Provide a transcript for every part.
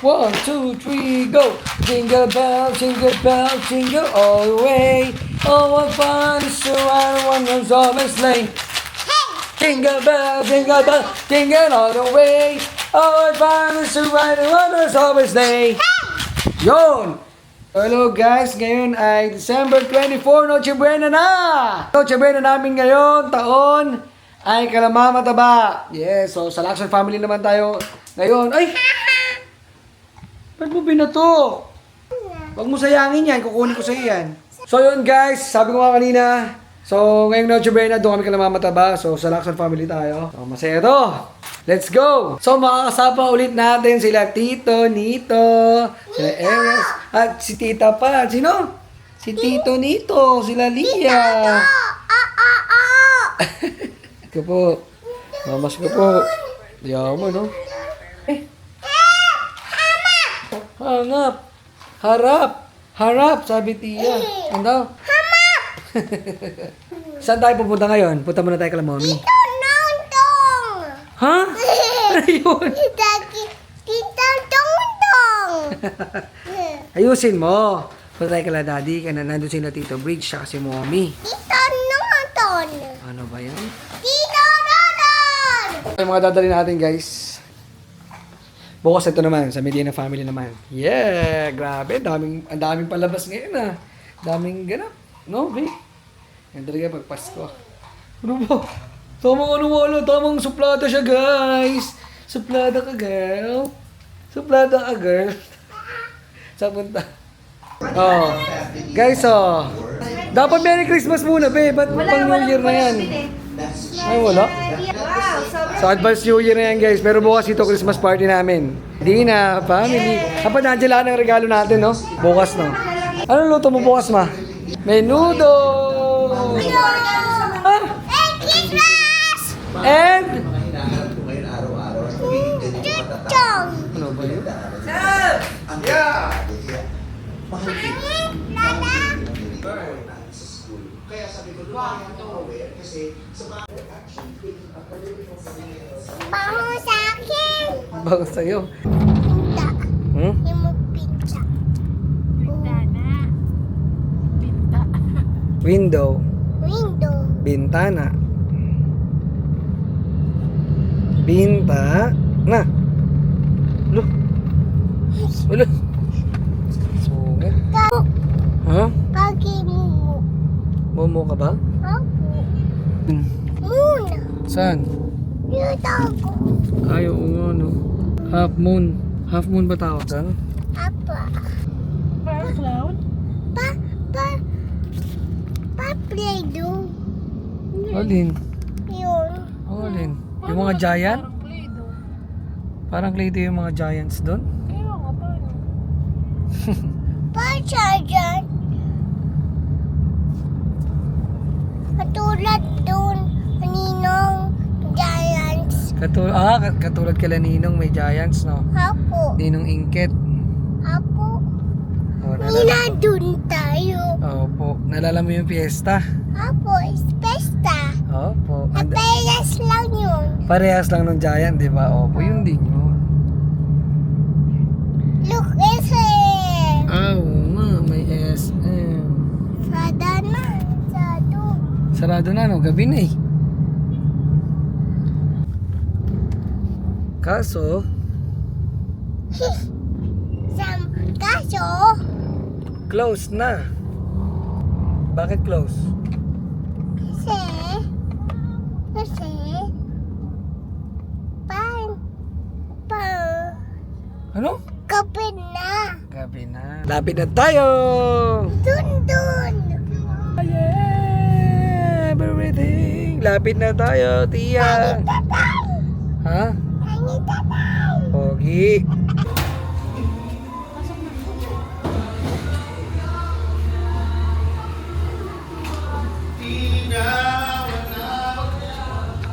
1, 2, 3, go! Jingle bell, jingle all the way. Oh, what fun is to ride one of open sleigh. Jingle bell, jingle all the way. Oh, what fun is to ride one of open sleigh. Yon! Hello guys, ngayon ay December 24, Noche Buena na! Noche Buena namin ngayon, taon ay Kalamamataba. Yes, so sa Lacson family naman tayo ngayon. Ay! Ba't mo binato? Huwag mo sayangin yan, kukunin ko sa yan. So yun guys, sabi ko nga kanina, so ngayong Noche Buena, doon kami Kalamamataba. So sa Lacson family tayo. So masaya to. Let's go! So makakasama ulit natin sila Tito, Nito, sila Eres, at si Tita pa. Sino? Si Tito, Nito, sila Lia. Ito po. Mamas ko po. Yaman, no? Hanap. Harap, sabi Tia. Ano daw? Hanap! Saan tayo pupunta ngayon? Punta muna tayo kay Mommy. Ha? Ano yun? Tita Tongtong. Ayusin mo. Punta tayo kay Daddy. Nandun sila Tito Bridge siya si Mommy. Tita Nonton. Ano ba yan? Tita Nonton. Yung mga dadali natin guys. Bukas ito naman, sa Medina family naman. Yeah! Grabe, ang daming palabas ngayon ah. Daming ganap. No, babe? Yan talaga pag Pasko. Ano ba? Tamang suplada siya guys. Suplada ka girl. Suplada ka girl. Sa punta. Oh. Guys oh. Dapat Merry Christmas muna, babe. Ba't pang New Year na yan? Ay, wala? So, advance New Year na yan, guys. Pero bukas ito, Christmas party namin. Dina, family. Kapag nandiyan lahat ng regalo natin, no? Bukas, no? Anong luto mo bukas, ma? Menudo! Ah? Christmas. And? Tutong. Ano ba yun? Bango sa akin. Bago sa'yo. Pinta. Hmm? Yung magpinta. Window. Window. Bintana. Binta. Na. Ulo. Ulo. Sungat. Ha? Pagi mo. Momo ka ba? Ako. Muna. Saan? Dito ako. Ay, oo nga, no. Half moon. Half moon ba tawag ka? Apa. Cloud? Play do. Alin? Yun. Alin? Yung mga giant? Parang Play-Doh yung mga giants doon? Ewan ko, paano? Pa siya dyan. Katulad dun. Ninong giants. Katulad kala Ninong may giants, no? Apo. Ninong Ingket. Apo. Oh, Nina dun tayo. Opo. Nalala mo yung fiesta? Apo, is pesta. Opo. Apayas lang yun. Parehas lang ng giant, di ba? Opo, yun din yun. Look, SM. Oo nga, may SM. Sada na. Sado. Sarado na, no? Gabi na eh. Kaso, Kaso, close na. Bakit close? kasi, Ano? kape na. Gabi na. Lapit na tayo! Dun. Yeah! Everything! Lapit na tayo, Tia! Ha? Ani tatay. Pogi!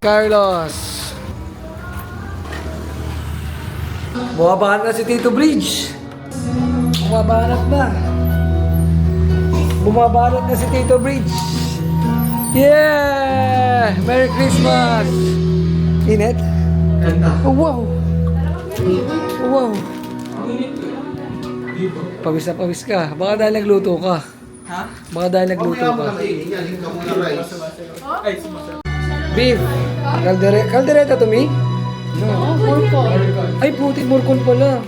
Carlos! Bumabanat na si Tito Bridge! Bumabanat na si Tito Bridge! Yeah! Merry Christmas! Init? Oh, wow! Wow! Pawis na pawis ka. Baka dahil nagluto ka. Ha? Baka dahil nagluto ka. Ay, sumasarap. Beef. Caldereta to me? Oo, purple. Ay, puti. Morcon pala.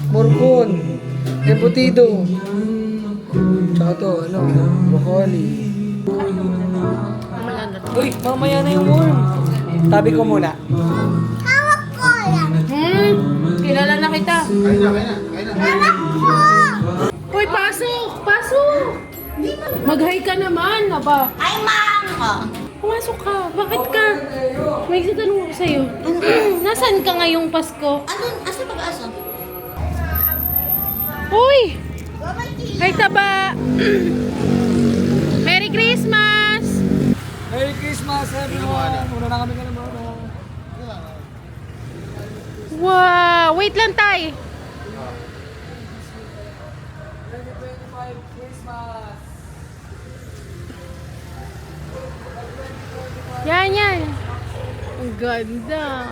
Morcon. Embutido. Tsaka to, ano, broccoli. Uy, mamaya na yung worm. Tabi ko muna. Hawak ko yan. Kilala na kita. Hawak ko. Uy, pasok! Pasok! Mag-hi ka naman, aba. Ay, mama. Pumasok ka. Bakit ka? May tanong ako sa'yo. Nasaan ka ngayong Pasko? Asa pag-asa? Uy! Hi, taba! Merry Christmas! Merry Christmas, everyone! Una na kami ka naman. Wow! Wait lang, tay. 2025 Christmas! Yan, yan. Ang ganda.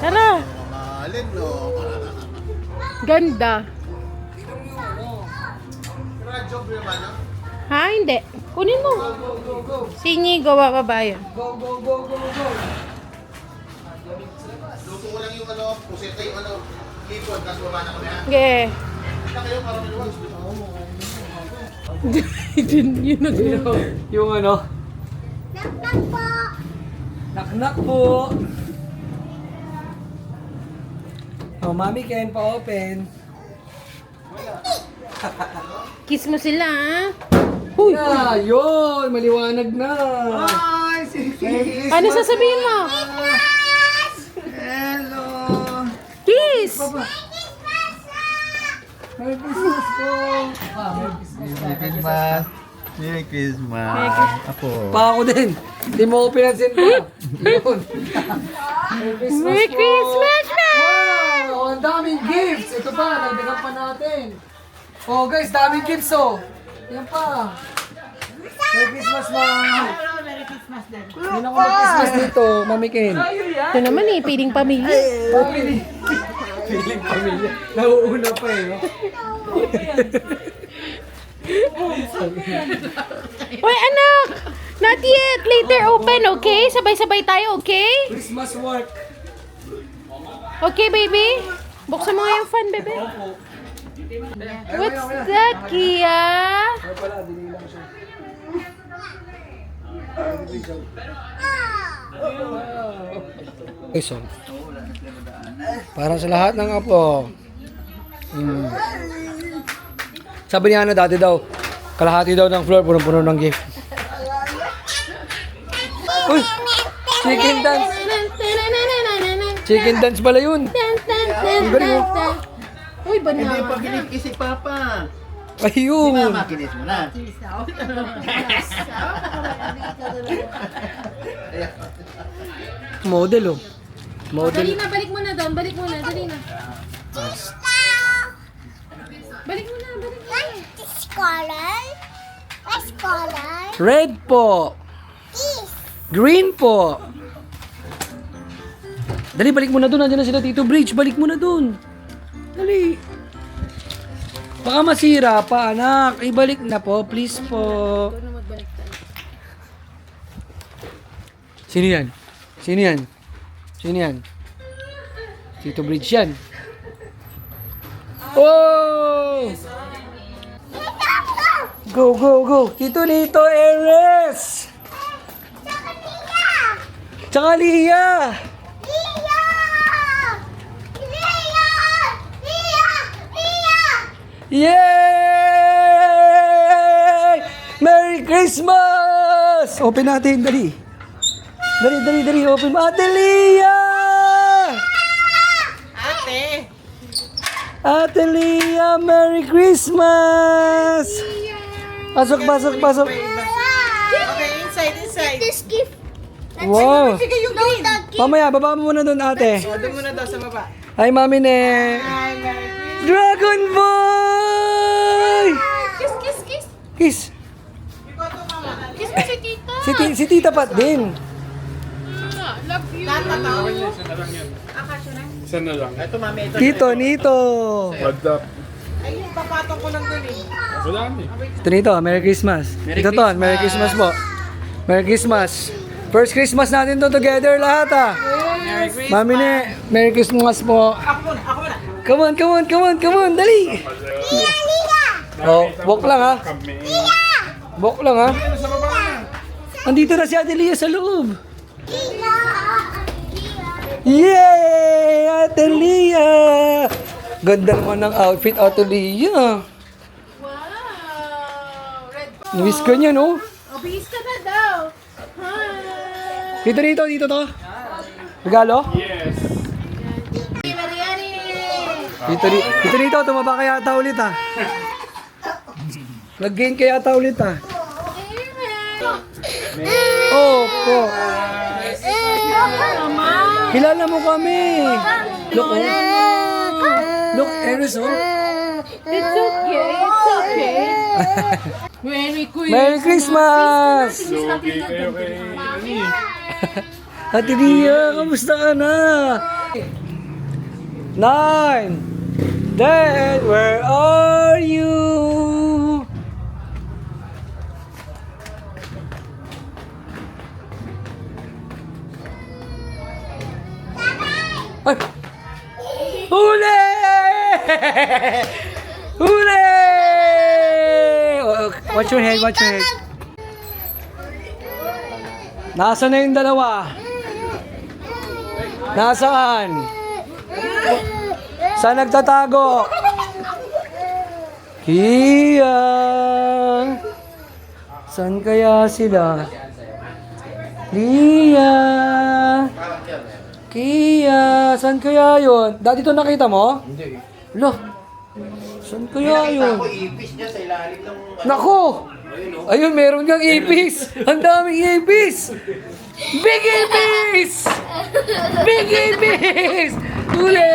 Tara. Mahalin, no? Ganda. Radyo ba naman, no? Ha? Hindi. Kunin mo. Sinigo, bababayan. Go, go, go, go, go! Luto ko lang yung ano, puseta yung ano, lipod, tapos baba na kami, ha? Okay. Kita kayo para maluwag. Yun na ginawa. Yung ano, Naknak po. knock po! Oh, Mami Ken, pa-open. Kiss mo sila, ha? Uy! Yeah, yun! Maliwanag na! Ay, sige. Ano sasabihin mo? Hello. Kiss! Merry Christmas po! Ah, Merry Christmas. Merry Christmas. Merry Christmas. Merry Christmas. Ako. Pa ako din. Hindi mo ko pinansin pa. Yun. Merry Christmas Merry po. Christmas, man! Wow! Ang daming gifts. Ito pa, nagdagan pa natin. Oh guys, daming gifts oh. Yan pa. Merry Christmas, ma'am. Hindi na ako mag-Christmas dito, Mami Ken. Ito naman eh, piling pamilya. Family. Feeling pamilya. Nauuna pa eh. No? Uy, anak! Not yet! Later open, okay? Sabay-sabay tayo, okay? Christmas work. Okay, baby? Buksan mo nga yung fan, baby. What's that, Kia? Ay pala, dili lang siya. Okay, so. Para sa lahat ng apo. Sabi niya dati daw, kalahati daw ng floor, punong-puno ng gift. Uy! Chicken dance! Chicken dance pala yun! Ang galing mo. Uy, Hindi banana. pa kinikis si Papa. Ayun! Mama, kinis mo na. Model oh. Model. Dali na, balik mo na doon. Balik mo na, dali na. Balik mo na, balik mo na. What's color? What's color? Red po! This. Green po! Dali, balik mo na doon. Nandiyan na sila Tito Bridge. Balik mo na doon. Dali. Baka masira pa, anak. Ibalik na po. Please po. Sino yan? Sino yan? Sino yan? Tito Bridge yan. Oh! Go, go, go! Tito Nito Eres! Tsaka Lia! Lia! Lia! Lia! Lia! Yay! Merry Christmas! Open natin, dali. Dali, dali, dali. Open mo. Ate Lia! Ate Lia, Merry Christmas! Pasok, pasok, pasok. This gift. Wow. No, the gift. Mamaya, baba mo muna doon, ate. Doon muna daw sa baba. Hi, Mami Ne. Dragon Boy! Kiss, kiss, kiss. Kiss. Kiss mo si tita. Si Tita Pat din. Love you. Tatawin niya siya na lang yun. Isa na lang. Ito mami, ito. Tito, Nito. What's up? Wala na eh. Ito Nito, Merry Christmas. Ito Ton, Merry Christmas po. Merry Christmas. First Christmas natin to together lahat ah. Mami ne, Merry Christmas po. Come on, come on, come on, come on, dali. Oh, walk lang ha. Kami. Walk lang ha. Andito na si Ate Lia sa loob. Yay! Ate Lia! Ganda naman ng outfit, Ate Lia. Wow! Red Miss ka niya, no? Obis ka na daw. Hi! Dito, dito to. Regalo? Yes. Mariani! Dito, tumaba ka yata ulit ah. Nag-gain ka yata ulit ah. Opo. Kilala mo kami. Look, oh. Look, Eris, oh. It's okay, it's okay. Merry Christmas! Merry Christmas! Okay kayo kay Ani. Ate Lia, kamusta ka na? 9, 10, where are you? Ay! Huli! Huli! Oh, watch your head, watch your head. Nasaan na yung dalawa? Nasaan? Saan nagtatago? Kia! Saan kaya sila? Lia! Kia! Saan kaya yun? Dati ito nakita mo? Hindi. Lo! Saan kaya yun? Ako ipis niya sa ilalim ng... Nako! Ayun, meron kang ipis! Ang daming ipis! Big ipis! Big ipis! Huli!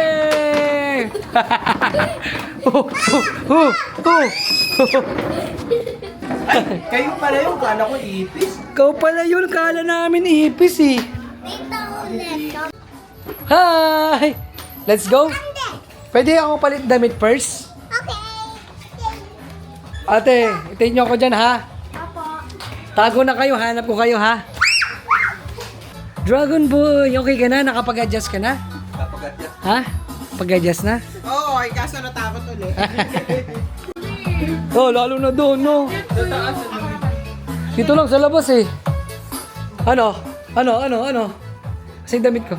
Oh, oh, oh, oh. Kayo pala yung kala ko ipis. Ikaw pala yun, kala namin ipis eh. Dito ulit. Hi! Let's go! Pwede ako palit damit first? Okay. Ate, itin niyo ako dyan ha. Apo. Tago na kayo, hanap ko kayo ha. Dragon Boy, okay ka na? Nakapag-adjust ka na? Kapag-adjust. Ha? Pag-adjust na? Oo, ay kaso natakot ulit. Oh, lalo na doon, no? Dito lang sa labas eh. Ano? Ano? Kasi yung damit ko.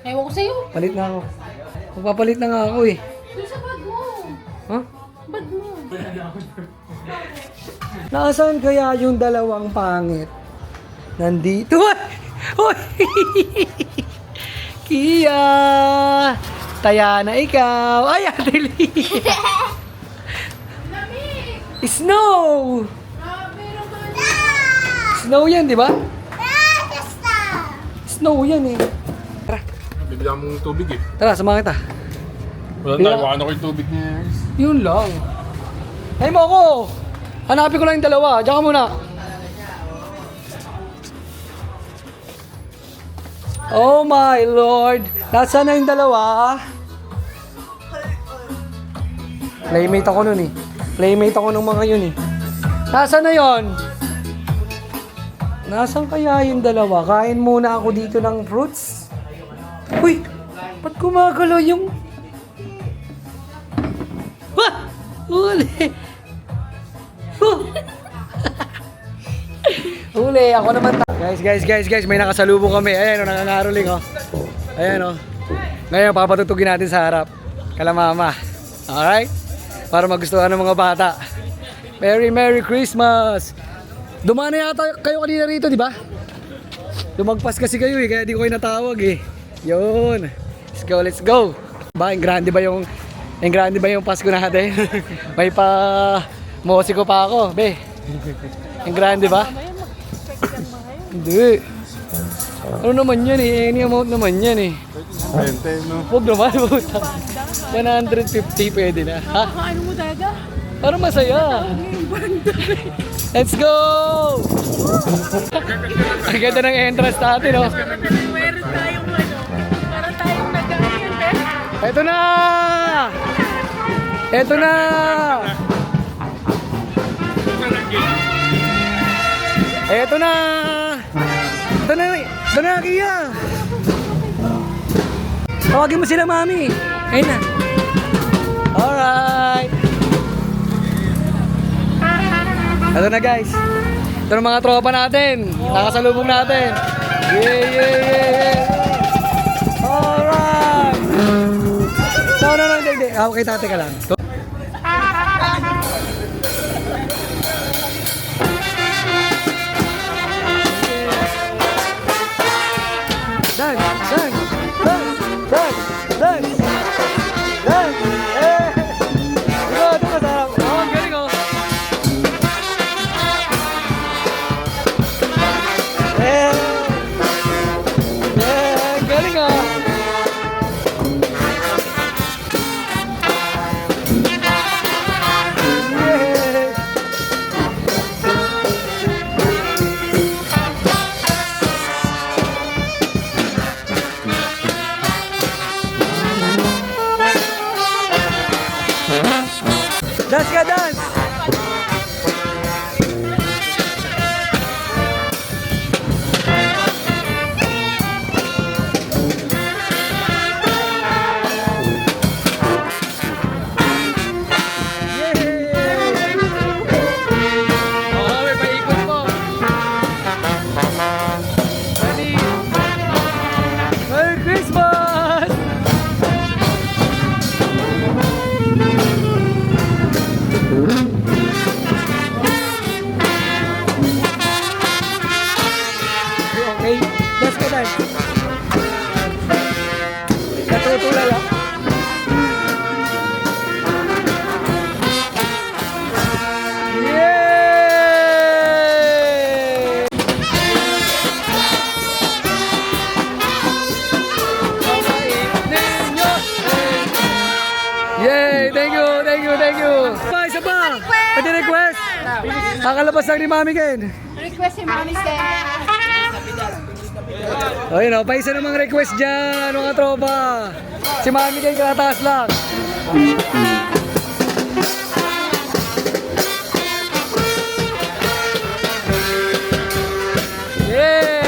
Ewan ko sa'yo. Palit na ako. Magpapalit na nga ako eh. Doon sa bag mo. Ha? Bag mo. Nasaan kaya yung dalawang pangit? Nandito. Hoy! Kia! Taya na ikaw. Ay, Ate Lia. Snow! Snow yan, di ba? Snow yan eh. Tara, Bigla mong tubig eh. tara, samahan kita. Wala na, iwakan ako yung tubig niya. Yun lang. Ay mo ako! Hanapin ko lang yung dalawa. Diyan ka muna. Oh my Lord! Nasaan na yung dalawa? Playmate ako nun eh. Playmate ako ng mga yun eh. Nasaan na yon? Nasaan kaya yung dalawa? Kain muna ako dito ng fruits. Uy! Ba't gumagalaw yung... Wah! Huli! Huli! Ako naman Guys, may nakasalubong kami. Ayan o, nangangaroling o. Ayan o. Ngayon, papatutugin natin sa harap. Kala mama. Alright? Para magustuhan ng mga bata. Merry Christmas! Dumaan na yata kayo kanina rito, di ba? Lumagpas kasi kayo eh, kaya di ko kayo natawag eh. Yun. Let's go. Ba, grande ba yung Pasko natin? May pa musiko pa ako, be. Ang grande ba? Hindi. Ano naman yan eh? Any amount naman yan eh. 20, no? Huwag naman, puta. 150 pwede na. Ha? Ano mo daga? Para masaya. Let's go! Ang ganda ng entrance natin, oh. Meron tayong ano. Para tayong nag-ayun. Eto na! Eto na! Eto na! Eto na! Eto na, Kia! Tawagin mo sila, Mami. Ayun na. Alright. Eto na, guys. Ito na mga tropa natin. Nakasalubong natin. Yeah. Alright. No, hindi. Okay, tate ka lang. Dance. Eh. Ito masarap. Ang galing oh. Galing ah. Dance ka, dance! Natutulala. Yay! Yay! Thank you! Isa pa! Pwede request? Kakalabas lang ni Mami Ken. Request si Mami Sen. Ayun o, paisa namang request dyan, mga tropa. Si Mami Ken kalataas lang. Yeah!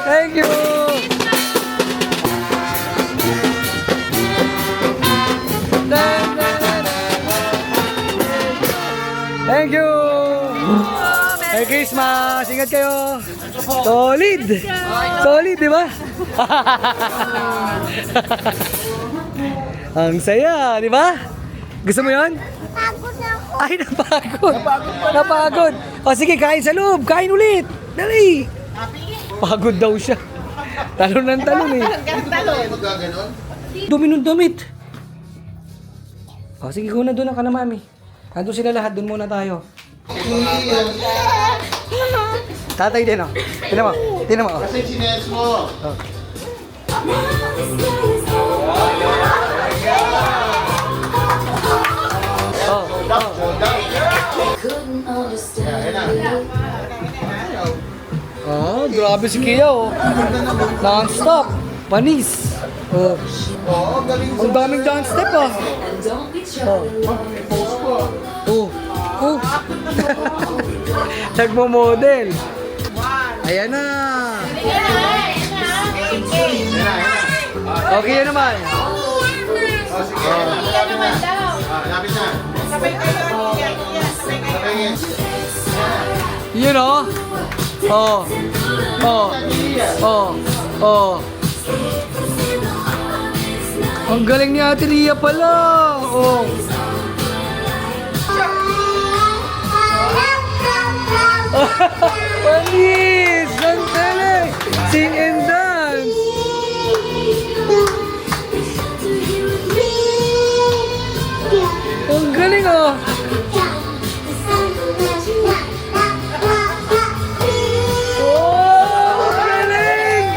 Thank you. Thank you. Merry Christmas. Ingat kayo. Solid. Solid, di ba? Ang saya, di ba? Gusto mo yon? Pagod ako. Ay, napagod. Napagod. O sige, kain sa loob. Kain ulit. Dali. Pagod daw siya. Talon ng talon eh. Magaganon? Dumi ng damit. O sige, kuna doon ka na, Mami. Ando sila lahat. Doon muna tayo. Tatay din, o. Tinan mo. Tinan mo, o. Kasi sinens mo. Oh, grabe si Kia, oh. Non-stop. Panis. Oh. Oo, galing Ang daming dance step, ah. Oh. Oh. Nagmo-model. Ayan na. Okay yan naman. Oh, sige. Lapit na. Lapit na. Sabay kayo. Yun, oh. Oh. Oh. Oh. Oh. Ang galing ni Ate Ria pala. Oh. Panis! Ang galing! Sing and dance! Ang galing oh! Oh! Ang galing!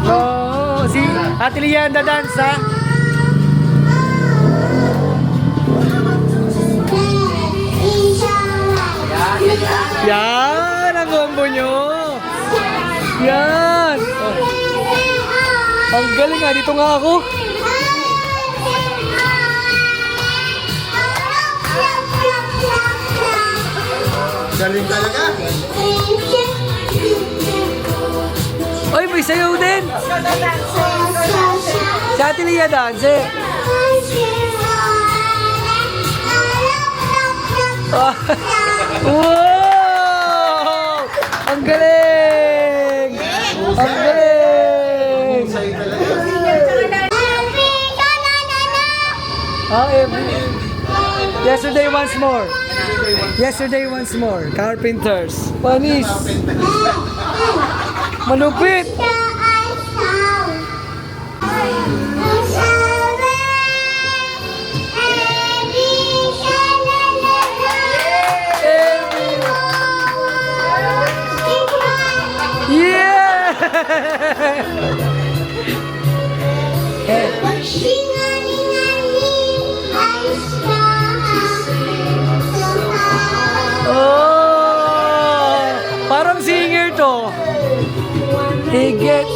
Oh! Si Ate Lia dance ha? Yan! Ang combo nyo! Yan! Oh. Ang galing nga, dito nga ako. Galing talaga. Ay, may sayaw din! Si Ate Lia dance eh. Ah, wow! Ang galing! Ang galing! Sa'yo talaga. Ah, yesterday once more. Yesterday once more. Carpenters. Panis. Malupit. Yeah! Oh! Parang singer to. He gets...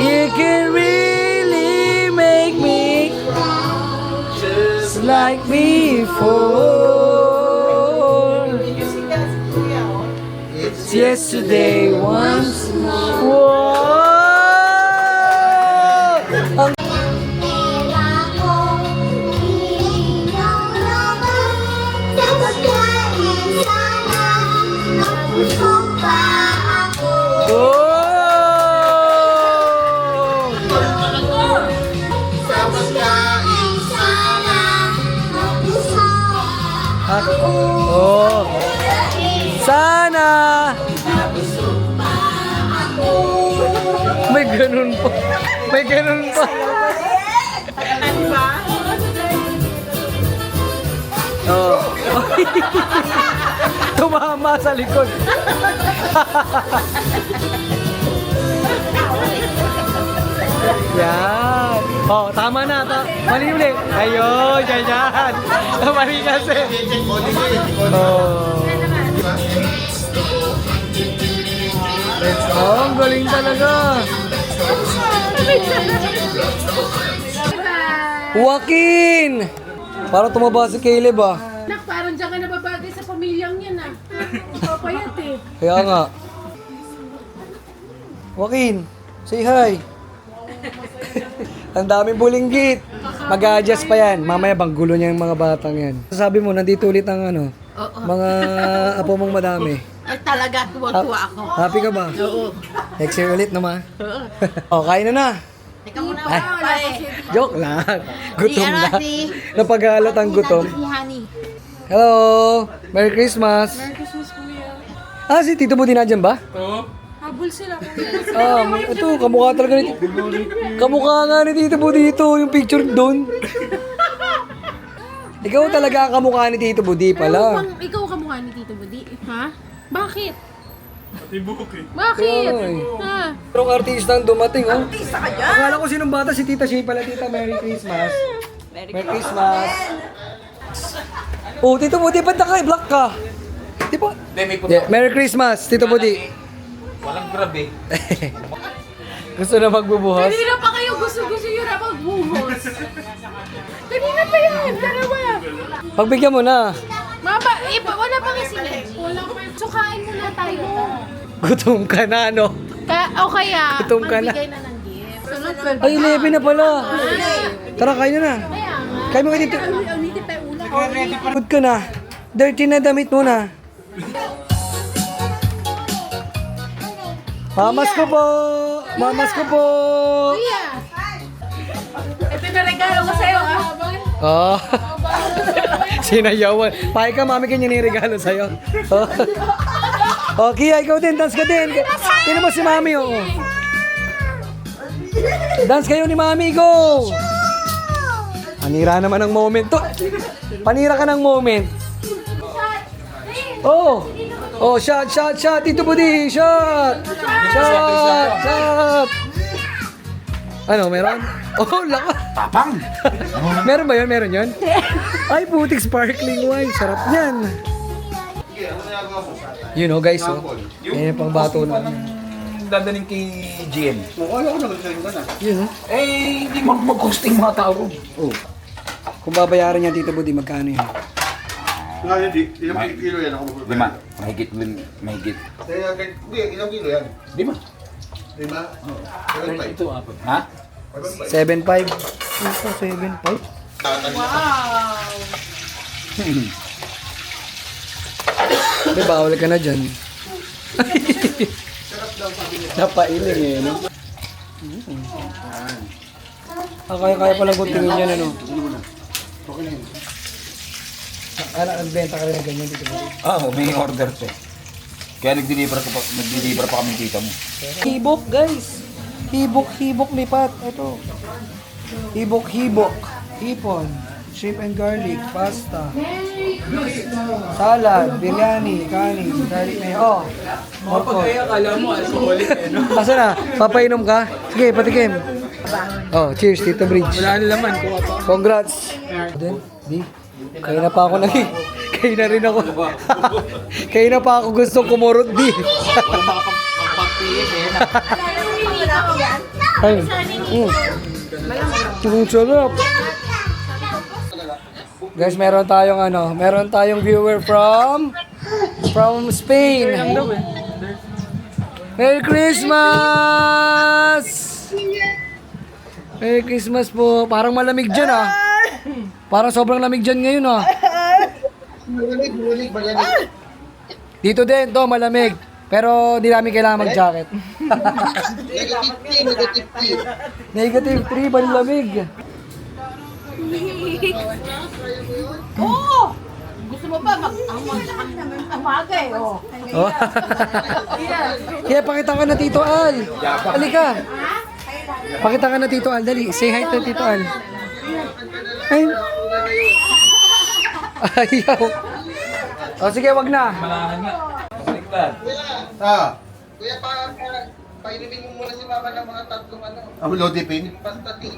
You can really make me just like before. It's yesterday once more. Wow! Ang oh! Oh! Sana! May ganun pa. May ganun pa. Oh. Tumama sa likod. Yan. Oh, tama na. Mali ulit. Ayun, yan, yan. Mali kasi. Oh. Oh, ang galing talaga. Joaquin! Para tumaba si Caleb ah. Nak, parang dyan ka nababagay sa pamilyang yan ah. Papayat eh. Kaya nga. Joaquin, say hi. Ang daming bulinggit. Mag-a-adjust pa yan. Mamaya bang gulo niya yung mga batang yan. Sabi mo, nandito ulit ang ano, mga apo mong madami. Ay talaga, tuwa-tuwa ako. Happy ka ba? Oo. Next year ulit naman. O, kain na na. Teka muna, Ay. wala pa si... Joke lang. Gutom ano, na. si- Napag-alat ang gutom. Si Honey. Hello! Merry Christmas! Merry Christmas, Kuya. Ah, si Tito Budi nandyan ba? Oo. Habol sila, Kuya. Ito, kamukha talaga ni kamukha nga ni Tito Budi ito, yung picture doon. Ikaw talaga ang kamukha ni Tito Budi pala. Ikaw kamukha ni Tito Budi. Ha? Bakit? Pati buhok eh. Bakit? Oy. Ha? Pero artista ang dumating, oh. Artista ka dyan? Akala ko sinong bata, si Tita Shay pala, Tita. Merry Christmas. Merry Christmas. Oh, Tito Budi, ba't naka-block ka? Di ba? Yeah, Merry Christmas, Tito Budi. Walang grab eh. Gusto na magbubuhos? Kanina pa kayo gusto-gusto yun na magbuhos. Kanina pa yan, dalawa. Pagbigyan mo na. Mama, wala pa kasi. Wala pa. So kain muna tayo. Gutom ka na, no? O kaya, Gutom ka na. magbigay na ng gift. Ay, 11 na pala. Tara, kain na na. Kain mo kayo dito. Good ka na. Dirty na damit mo na. Mamas ko po! Mamas ko po! Ito na regalo ko sa'yo, ah. Oh. Sinayawan. Pahay ka, mami, kanya ni regalo sa'yo. Oh. Oh, Kia, ikaw din. Dance ka din. Tignan mo si mami, oh. Dance kayo ni mami, go! Panira naman ang moment to. Panira ka ng moment. Oh! Oh, shot, shot, shot! Dito po di! Shot! Shot! Shot! Ano, meron? Oh, lakas! Tapang! Meron ba yun? Meron yun? Ay, putik sparkling wine. Sarap yan. You know, guys, oh. Yan yung pang bato na. Dadaling kay GM. Yun, oh. Eh, hindi mag-hosting mga tao. Oh. Kung babayaran niya, Tito Budi, magkano yun? Nga, hindi. Ilang kilo yan ako magpapalala? 5. Mahigit din. Mahigit. Hindi, ilang kilo yan? 5. 5? Ito, Ha? 7.5. Ito, 7.5. Di, bawal ka na dyan. Napailing eh, no? Kaya palang guntingin yan, ano? Nagbenta ka rin ng ganyan dito. May order to. Kaya nag-deliver pa kami tita mo. Hibok, guys. Hibok lipat. Ito. Hibok. Hipon. Shrimp and garlic. Pasta. Salad. Biryani. Kanin. Garlic mayo. Oh. Morcon. Akala mo, alcoholic eh, no? Asa na? Papainom ka? Sige, patikim. Oh, cheers, Tito Bridge. Wala na laman, kuha pa. Congrats. Then, di. Kaya na pa ako Kaya na rin ako. Kaya na pa ako gustong kumurot, di. Ay. Ang sarap. Guys, meron tayong viewer from Spain. Merry Christmas! Merry Christmas po. Parang malamig dyan, ah. Parang sobrang lamig dyan ngayon, ah. Bulik, magaling. Dito din, to malamig. Pero di namin kailangan mag-jacket. Negative 3, malamig. Oo! Gusto mo ba mag-amagay, oh. Oh. Kaya pakita ka na Tito Al. Halika. Pakita ka na Tito Al. Dali, say hi to Tito Al. Ay. Ayaw. O sige, wag na. Kuya, painumin mo muna si Mama ng mga tatlong ano. Ang lodipin? Pastatin.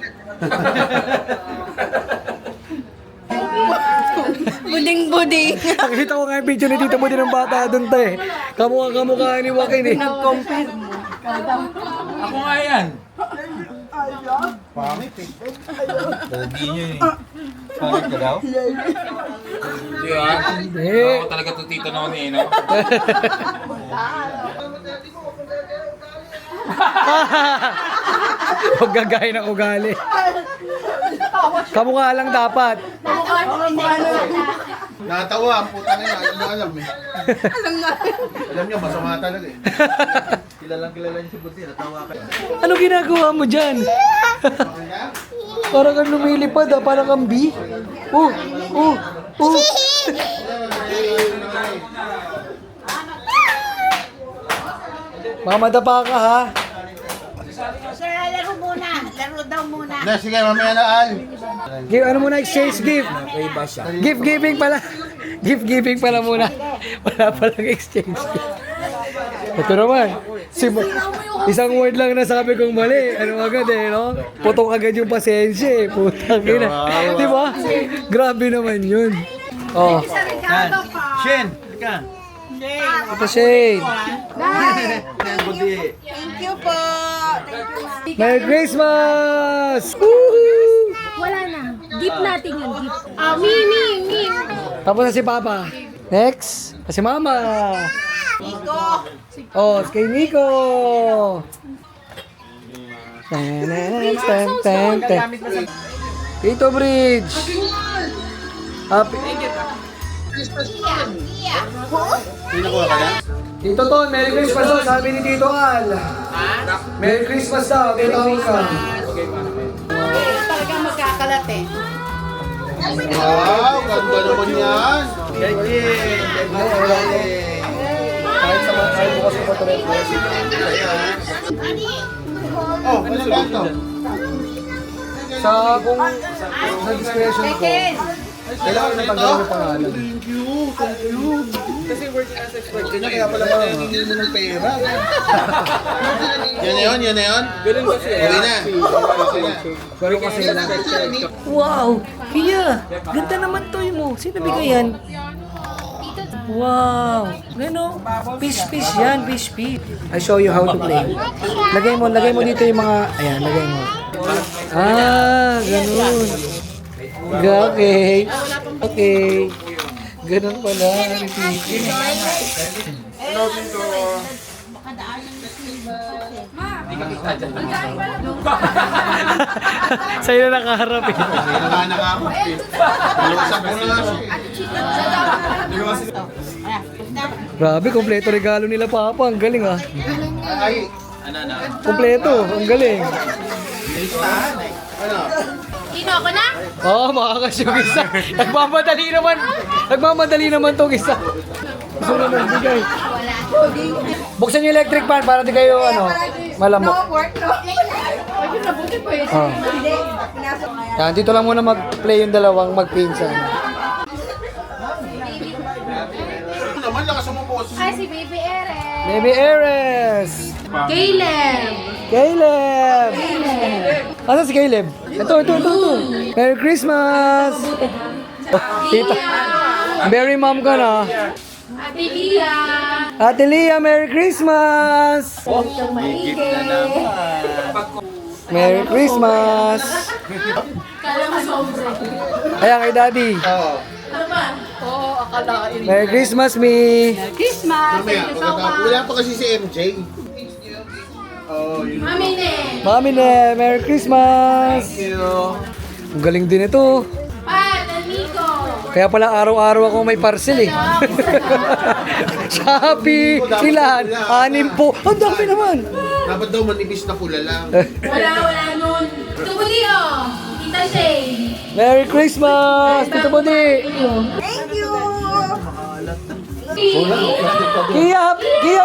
Buding-buding. Nakita ko nga yung picture ni Tito Budi ng bata doon to eh. Kamukha ni Joaquin eh. Ako nga yan. Pangit eh. Pogi niya eh. Pangit ka daw? Di ba? Hindi. Ako talaga to tito noon eh, no? Huwag gagaya ng ugali. Kamukha lang dapat. Natawa, ang puta na yun. Alam eh. Alam niyo, masama talaga eh. Kilala niyo si Bunti, natawa ka. Ano ginagawa mo dyan? Parang kang lumilipad ah, parang kang bee. Oh. Mamadapa ka ha. Sir, laro muna. Laro daw muna. Na, sige, mamaya na, Al. Give, ano muna, exchange gift. Gift giving pala. Gift giving pala muna. Wala palang exchange gift. Ito naman. Isang word lang na sabi kong mali. Ano agad eh, no? Putok agad yung pasensya eh. Putang ina. Di ba? Grabe naman yun. Oh. Shen, halika. Ito Shane. Thank you po. Merry Christmas! Woohoo! Wala na. Gift natin yun, gift. Me. Tapos na si Papa. Next, si Mama. Nico. Oh, kay Nico. Tito Bridge. Happy. Pinukuha ka na? Tito Ton, Merry Christmas daw, sabi ni Tito Al. Merry Christmas daw, Tito Mika. Talagang magkakalat eh. Wow, ganda naman yan. Kahit sa mga kahit bukas ko pa ito rin. Oh, ano ba ito? Sa kung sa discretion ko, kailangan na tanggalin yung pangalan. Thank you. Kasi work as expected na, kaya pala hindi mo ng pera. Yan na yun, yan na yun. Ganun kasi. Okay na. Okay na. Pero kasi wow! Kia! Ganda naman to mo. Sino bigay yan? Wow! Gano? Fish yan, fish. I show you how to play. Lagay mo dito yung mga, ayan, lagay mo. Ah, ganun. Okay. Okay. Ganun pala. Sa'yo na nakaharap eh. Nakanak ako. Nalusap ko na lang. Grabe, kompleto regalo nila Papa. Ang galing ah. Ay, Kompleto, ang galing. ano? Sino ako na? Oo, makakasyung isa. Nagmamadali naman tong isa. Gusto naman, bigay. Buksan yung electric fan para di kayo, malamok. Oh. Yan, dito lang muna mag-play yung dalawang magpinsan. Ano naman, lakas mo po. Ay, si Baby Ere. Baby Ares! Caleb. Asan si Caleb? Ito. Merry Christmas! Oh, tita. Merry mom ka na. Ate Lia. Ate Lia, Merry Christmas! Merry Christmas! Kala mo sobre. Ayan kay Daddy. Oo. Ano ba? Oo, akalain. Merry Christmas, me! Christmas. Mamaya, pagkatapos. Wala pa kasi si MJ. Oh, yun. Mami ne. Mami ne, Merry Christmas! Ang galing din ito. Pat, amigo. Kaya pala araw-araw ako may parcel eh. Shopee! Ilan? 6 po. Ang dami naman! Dapat daw manipis na pula lang. Wala nun. Tubuli oh. Tita Shay. Merry Christmas! Tito Budi! Kia,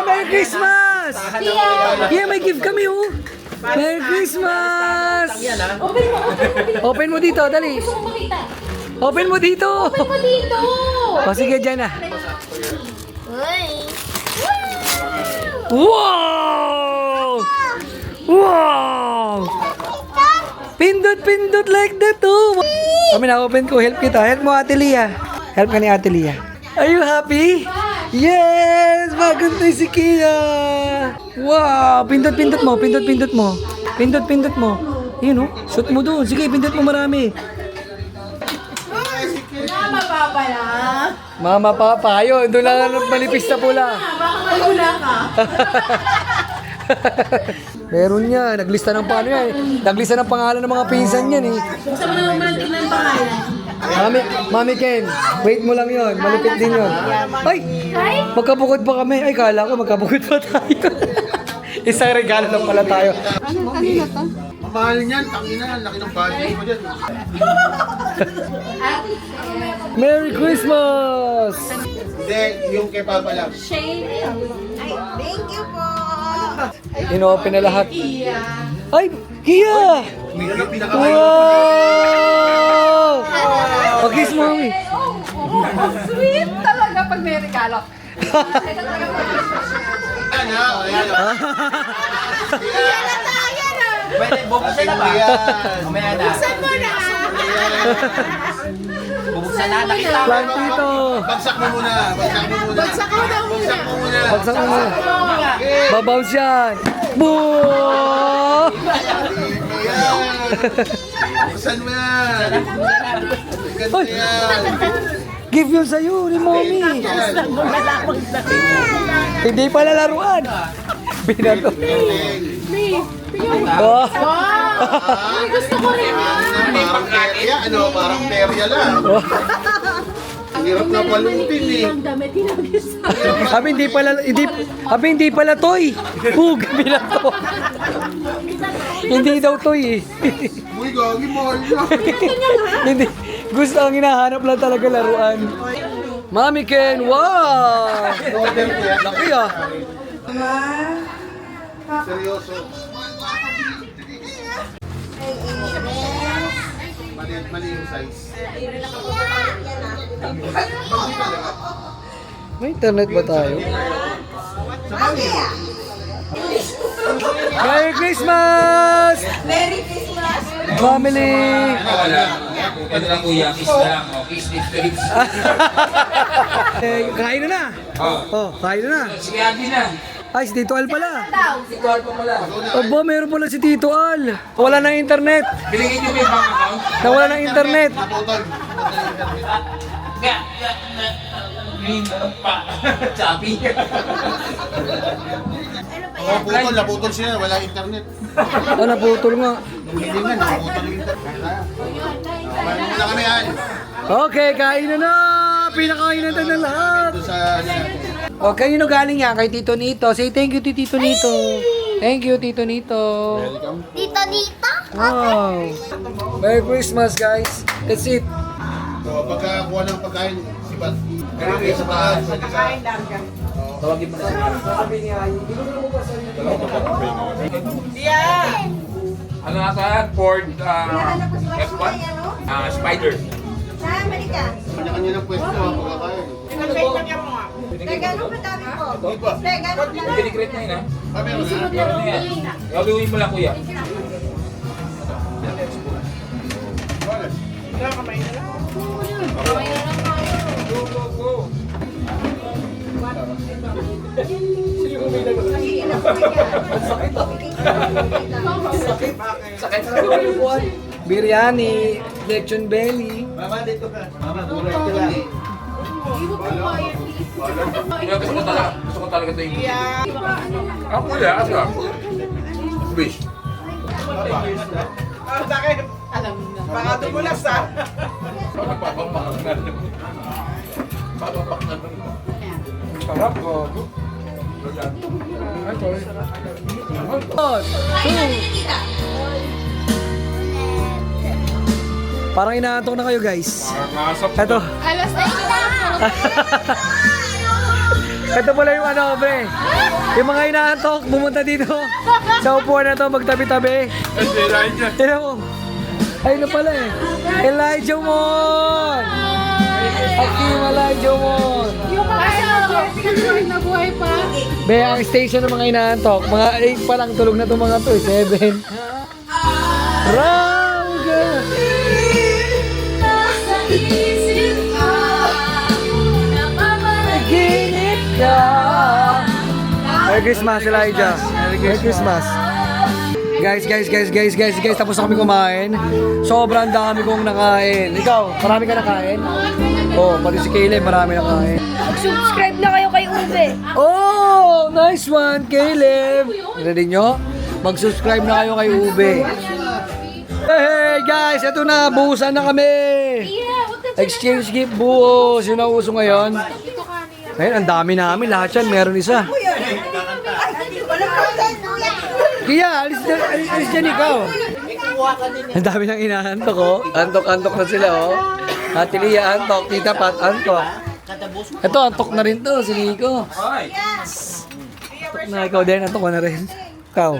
Merry Christmas! Kia, may gift kami oh! Merry Christmas! Open mo dito, dali! Gusto ko makita. Open mo dito! Open mo dito. O sige, dyan na. Wow! Wow! Pindot like that oh! Kami na-open ko, help kita. Help mo Ate Lia. Help ka ni Ate Lia. Are you happy? Yes! Bagong toy si Kia! Wow! Pindot mo. Pindot mo. Yun oh, shoot mo doon. Sige, pindot mo marami. Mama, papa na. Mama, Papa, ayun, doon lang manipis na pula. Baka magula ka. Meron yan, naglista ng paano yan. Naglista ng pangalan ng mga pinsan yan eh. Gusto mo naman mantin ng pangalan. Mami Ken, wait mo lang yon, malupit din yon. Ay, magkabukod pa kami. Ay, kala ko magkabukod pa tayo. Isang regalo lang pala tayo. Mamahal niyan, tangina, laki ng budget mo dyan. Merry Christmas! Hindi, yung kay Papa lang. Inopen na lahat. Ay, Kia! May pinakakayo. Wow! Pag-kiss mo, mami. Sweet talaga pag may regalo. Ayan ha, ayan ha. Pwede, bubuksan na ba? Mamaya na. Saan mo na? Bubuksan na, nakita mo. Plan dito. Bagsak mo muna. Bagsak mo muna. Babounce yan. Boom! Buksan mo yan. Ganda yan. Give yun sa'yo ni mommy. Hindi pala laruan. Binato. Oh. Ay, gusto ko rin yan. Parang perya, parang perya lang. Ang hirap na palutin eh. Ang damit hinagis. Sabi hindi pala toy. Pug, binato. Hindi daw toy eh. Uy, gagi, mahal na. Hindi. Gusto ang hinahanap lang talaga laruan. Mami Ken, wow! Laki ah. Seryoso. Mali yung size. May internet ba tayo? Merry Christmas! Merry Christmas! Family! Wala. Ito lang kuya, kiss na lang. Kiss, lips. Kain na na! Oh, kain na na! Sige, Adi na. Ay, si Tito Al pala. Ito pa pala. Aba, meron pala si Tito Al. Wala ng internet. Bilingin niyo ba yung bank account? Nawala ng internet. Naputol. Sabi. Naputol siya, wala internet. Ah, naputol nga. Hindi nga, naputol yung internet. Kaya muna kami yan. Okay, kain na na! Pinakainan na lahat. Ito sa ano natin. O, kanino galing yan? Kay Tito Nito. Say thank you to Tito Nito. Thank you, Tito Nito. Tito Nito? Wow. Merry Christmas, guys. That's it. So, pagkakuha ng pagkain, sibat. Kaya sa taas. Tawagin mo na. Sabi niya, Ano nasa Ford F1? Spider. Saan, Malika? Kanya-kanya ng pwesto ang pagkakain. Gano'n ba dami po? Gano'n ba? Pinicrate na yun ha? Kami ano na? Meron na yan. Gagawin mo lang kuya. Sakit. biryani, lechon belly. Mama, dito ka. Mama, buray ka lang. Gusto ko talaga ito yung... Ako kuya, asa? Wish. Baka dumulas ah. Papapak na. Papapak na. Sarap ko. Parang inaantok na kayo, guys. Ito. Alas na Ito pala yung ano, pre. Yung mga inaantok, bumunta dito. Sa upuan na to, magtabi-tabi. Tignan mo. Ayun na pala eh. Elijah Mon! Hakim Elijah Mon! yung mga na buhay pa. Be, ang station ng mga inaantok. Mga 8 pa lang, tulog na itong mga to eh. 7. Rauga! Naginip ka. Merry Christmas, Elijah. Merry Christmas. Guys, tapos na kami kumain. Sobrang dami kong nakain. Ikaw, marami ka nakain? Oh, pati si Caleb, marami nakain. Subscribe na kayo kay Ube. Oh, nice one, Caleb. Narinig nyo? Mag-subscribe na kayo kay Ube. Hey guys, eto na, buhusan na kami. Exchange gift buhos, yun ang uso ngayon. Ngayon, ang dami namin, lahat yan, meron isa. Kaya, alis dyan ikaw. Ang dami nang inaantok, oh. Antok-antok na sila, oh. Ate Lia, antok. Tita Pat, antok. Ito, antok na rin to, si Nico. Antok na, ikaw din, antok ka na rin. Ikaw.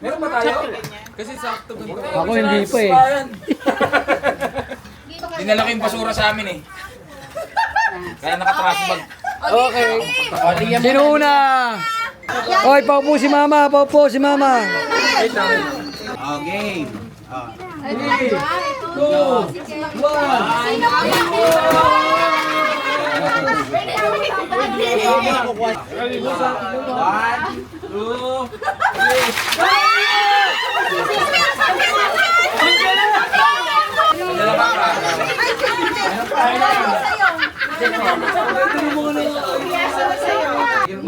Meron ba tayo? Kasi sakto ganito. Ako hindi pa eh. Dinala ko yung basura sa amin eh. Kaya nakatraso bag. Okay. Sino una? Oy, paupo si Mama, paupo si Mama. Okay. 3, 2, 1.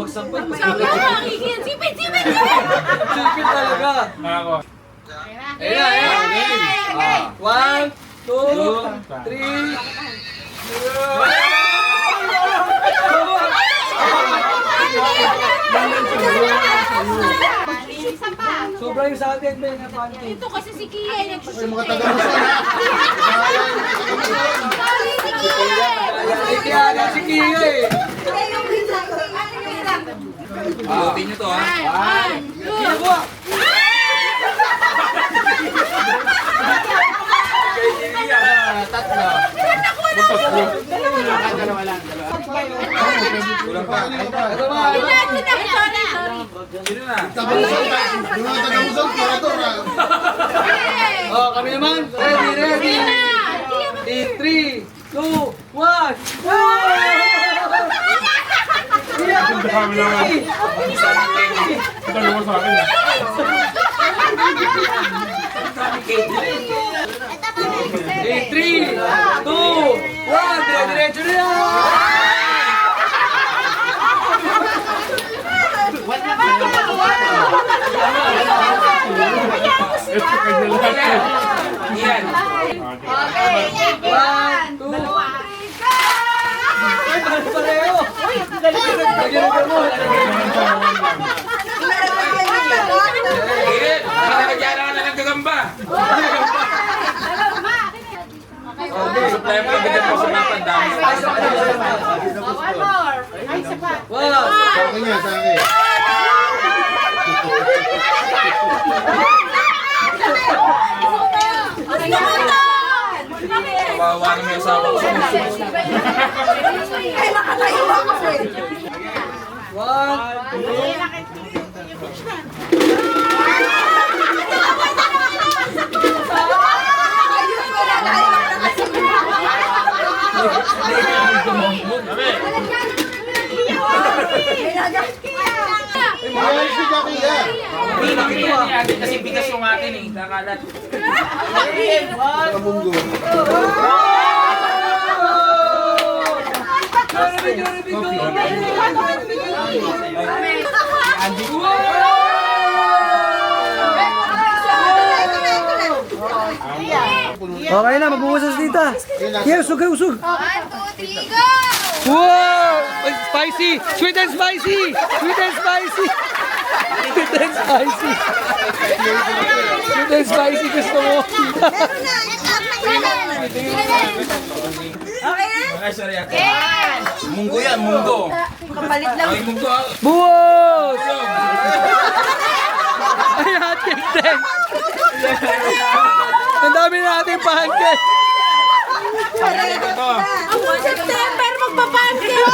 Sabi ko, sipit! Sipit talaga. Ako. Ayan na, ayan. 1, 2, 3. Sobra yung sa atin, Ben. Ito kasi si Kia Yung nagsusunod. mga taga-Luzon ha. Si Kia eh. Buti nyo to, ha? Kia buwa. Tatlo. Kulang pa. Ito ba? Sino na? Taga-Luzon. Yung mga taga-Luzon, kurator ha. Oh, kami naman. Ready. In 3, 2, 1. Dalawa sa akin. In 3, 2, 1. Dire-diretso na yan. Iyan. 1, 2. Ay, pareho. Lagyan mo. Iyan. Nakakagyan ka na ng gagamba. Supply mo yung bigyan mo sa mga pandami. Wow. Sa akin yan, sa akin. Kawawa naman yung asawa ko. Mayroon si Jackie yan. Hindi nakikita niya kasi bigas yung atin eh. Nakalat. Kabunggo. Okay na, magbubusan dita. Yes, usog. 1, 2, 3, go! Wow! Ay, spicy! Sweet and spicy! Sweet and spicy! Sweet and spicy! Sweet and spicy gusto mo. Munggo yan, munggo. Kapalit lang. Ay, munggo ah. Buwos! Ay, hot cake din! Ang dami nating pancake! September, magpapancake!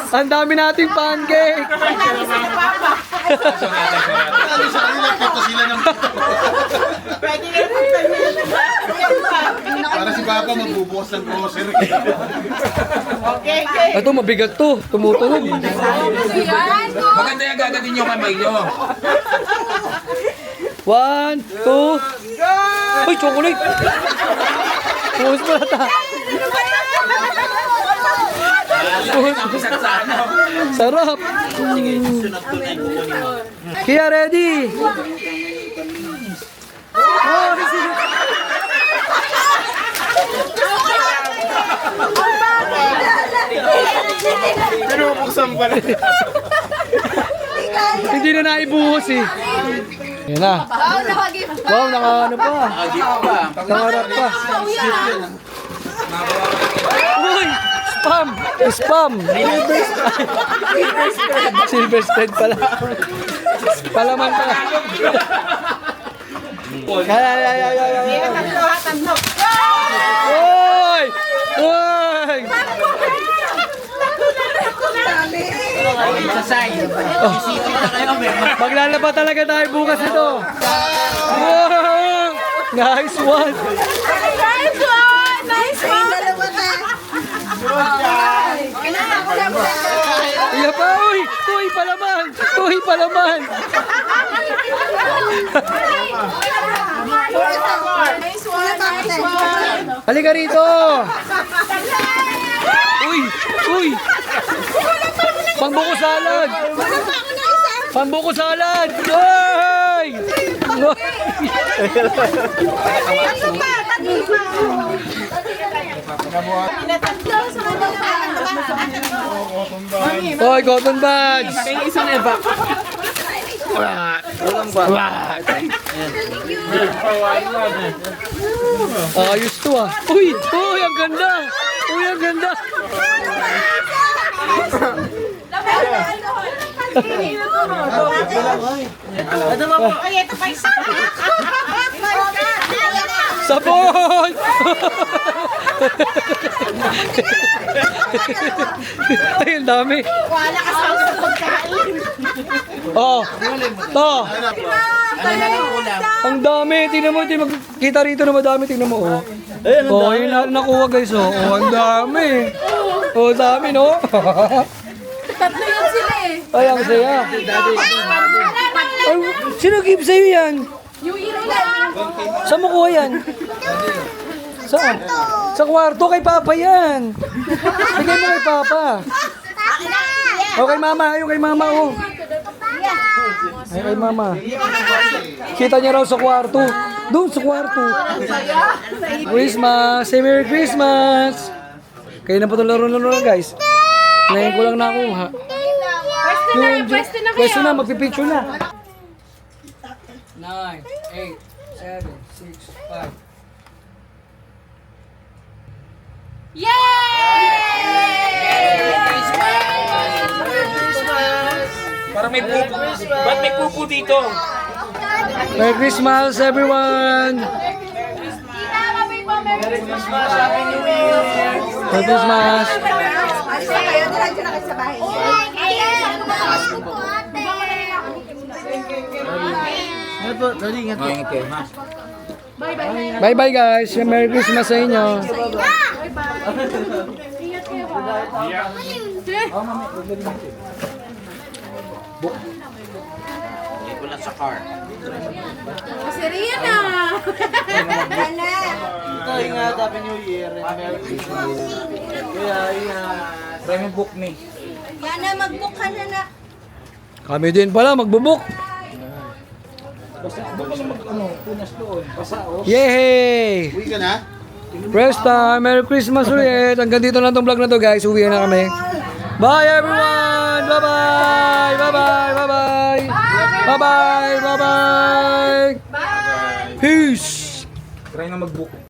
Ang dami nating pancake! Kali sa kanila, pito sila ng pito. Para si Papa magbubukas ng grocery. Ito, mabigat to. Tumutunog. Maganda yung gagatin yung kamay nyo. 1, 2. Uy, chocolate! Buhos mo na ta. Sarap! Kaya ready! Oh, Pinupuksan pa rin. hindi na naibuhos eh. Yan na. Wow, nakagip pa! Wow, naka ano pa. Nangarap pa. Uy! Spam! Spam! Silver spread pala. Palaman pala. Ay! Uy! Uy! Maglalaba talaga tayo bukas ito. Wow! Nice one! Nice one! Nice one! Iya pa, uy! Tuhi palaman! Tuhi palaman! Nice one! Nice one! Halika rito! Uy! Uy! Pangbuko salad! Wala pa ako na isa! Pambuko salad! Yay! Hoy, cotton buds! Kaya isang eba. Ayos to ah. Uy, ang ganda. Uy, ang ganda. Ay, ito pa isa. Sabon! Ay, ang dami. Wala ka sa pagkain. Oh, to. Ang dami. Tingnan mo, kita rito na madami. Tingnan mo, oh. Oh, yun na nakuha guys, oh. Oh, ang dami. Oh, dami, no? Tatlo yun sila eh. Ay, ang saya. Ay, sino give sa'yo yan? Yung ino lang. Saan mo kuha yan? Saan? Sa kwarto, kay Papa yan. Bigay mo kay Papa. O kay Mama, ayun kay Mama, oh. Ay, kay Mama. Kita niya raw sa kwarto. Doon sa kwarto. Christmas! Say Merry Christmas! Kayo na pa itong laro-laro guys. Ngayon ko lang nakuha. Pwesto na, magpipicture na. 9, 8, 7, 6, 5. Para may pupo. Ba't may pupo dito? Merry Christmas, everyone! Merry Christmas! Bye-bye guys! Merry Christmas sa inyo! Si Rian na. Ito nga, Happy New Year and Merry Christmas. Try mo book me. Yana, mag-book ka na na. Kami din pala, magbubuk! Yay! Uwi ka na? Press time! Merry Christmas ulit! Hanggang dito lang tong vlog na to guys. Uwi na kami. Bye everyone! Bye-bye! Bye-bye! Bye-bye! Bye-bye! Bye-bye! Peace! Try na mag-book.